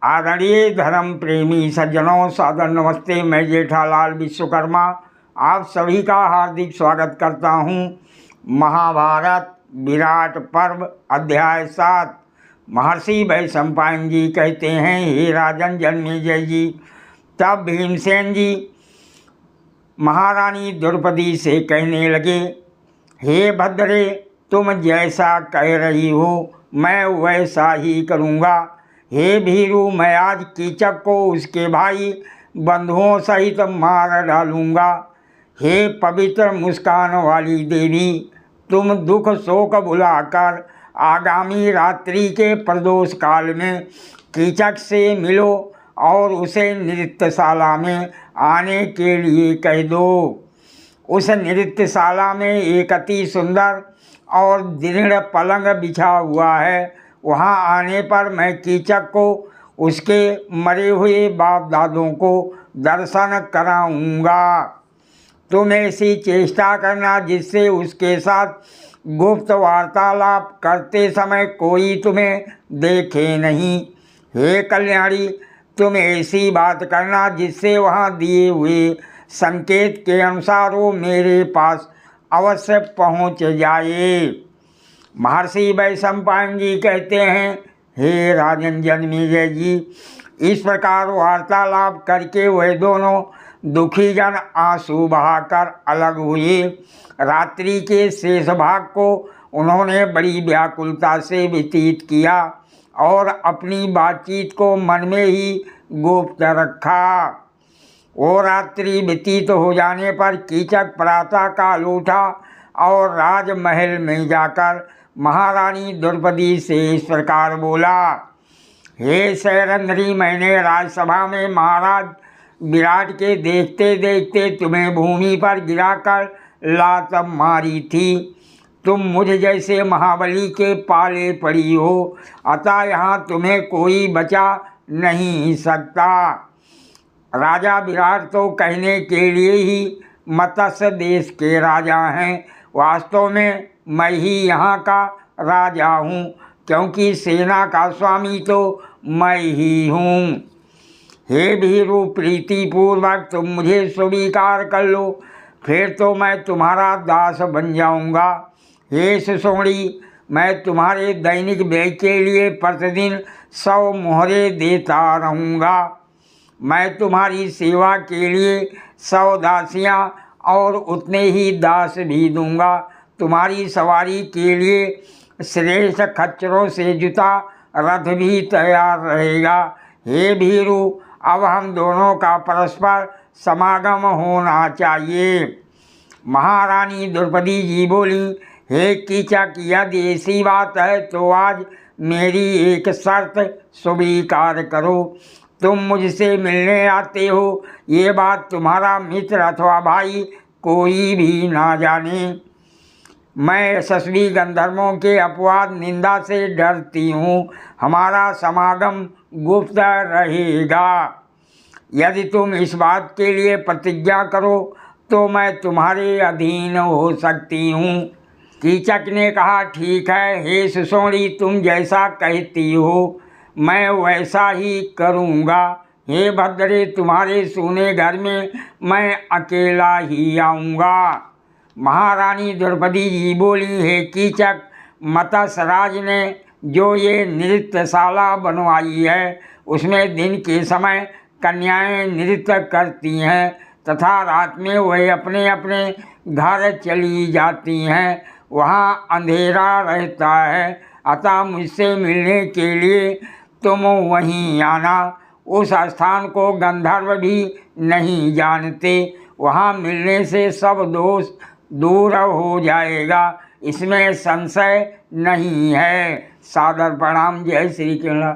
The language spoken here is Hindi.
आदरणीय धर्म प्रेमी सज्जनों, सादर नमस्ते। मैं जेठालाल विश्वकर्मा आप सभी का हार्दिक स्वागत करता हूँ। महाभारत विराट पर्व अध्याय 7। महर्षि वैशंपायन जी कहते हैं, हे राजन जन्मेजय जी। तब भीमसेन जी महारानी द्रौपदी से कहने लगे, हे भद्रे, तुम जैसा कह रही हो मैं वैसा ही करूँगा। हे भीरू, मैं आज कीचक को उसके भाई बंधुओं सहित मार डालूँगा। हे पवित्र मुस्कान वाली देवी, तुम दुख शोक भुलाकर आगामी रात्रि के प्रदोष काल में कीचक से मिलो और उसे नृत्यशाला में आने के लिए कह दो। उस नृत्यशाला में एक अति सुंदर और दृढ़ पलंग बिछा हुआ है। वहाँ आने पर मैं कीचक को उसके मरे हुए बाप दादों को दर्शन कराऊंगा। तुम ऐसी चेष्टा करना जिससे उसके साथ गुप्त वार्तालाप करते समय कोई तुम्हें देखे नहीं। हे कल्याणी, तुम ऐसी बात करना जिससे वहाँ दिए हुए संकेत के अनुसार वो मेरे पास अवश्य पहुँच जाए। महर्षि वैशंपायन जी कहते हैं, हे राजन जन्मेजय जी। इस प्रकार वार्तालाप करके वह दोनों दुखी जन आंसू बहाकर अलग हुए। रात्रि के शेष भाग को उन्होंने बड़ी व्याकुलता से व्यतीत किया और अपनी बातचीत को मन में ही गुप्त रखा। वो रात्रि व्यतीत हो जाने पर कीचक प्रातः काल उठा और राजमहल में जाकर महारानी द्रौपदी से इस प्रकार बोला, हे शैरंध्री, मैंने राजसभा में महाराज विराट के देखते देखते तुम्हें भूमि पर गिराकर लात मारी थी। तुम मुझ जैसे महाबली के पाले पड़ी हो, अतः यहाँ तुम्हें कोई बचा नहीं सकता। राजा विराट तो कहने के लिए ही मत्स्य देश के राजा हैं, वास्तव में मैं ही यहाँ का राजा हूँ, क्योंकि सेना का स्वामी तो मैं ही हूँ। हे भीरू, प्रीतिपूर्वक तुम मुझे स्वीकार कर लो, फिर तो मैं तुम्हारा दास बन जाऊँगा। हे सुषोणी, मैं तुम्हारे दैनिक व्यय के लिए प्रतिदिन 100 मोहरे देता रहूँगा। मैं तुम्हारी सेवा के लिए 100 दासियाँ और उतने ही दास भी दूंगा। तुम्हारी सवारी के लिए श्रेष्ठ खच्चरों से जुता रथ भी तैयार रहेगा। हे भीरू, अब हम दोनों का परस्पर समागम होना चाहिए। महारानी द्रौपदी जी बोली, हे कीचक, यदि ऐसी बात है तो आज मेरी एक शर्त स्वीकार करो। तुम मुझसे मिलने आते हो, ये बात तुम्हारा मित्र अथवा भाई कोई भी ना जाने। मैं यशस्वी गंधर्वों के अपवाद निंदा से डरती हूँ। हमारा समागम गुप्त रहेगा। यदि तुम इस बात के लिए प्रतिज्ञा करो तो मैं तुम्हारे अधीन हो सकती हूँ। कीचक ने कहा, ठीक है हे सुषोणी, तुम जैसा कहती हो मैं वैसा ही करूँगा। हे भद्रे, तुम्हारे सोने घर में मैं अकेला ही आऊँगा। महारानी द्रौपदी जी बोली, हे कीचक, मत्स्यराज ने जो ये नृत्यशाला बनवाई है उसमें दिन के समय कन्याएं नृत्य करती हैं तथा रात में वह अपने अपने घर चली जाती हैं। वहाँ अंधेरा रहता है, अतः मुझसे मिलने के लिए तुम वहीं आना। उस स्थान को गंधर्व भी नहीं जानते। वहाँ मिलने से सब दोष दूर हो जाएगा, इसमें संशय नहीं है। सादर प्रणाम। जय श्री कृष्ण।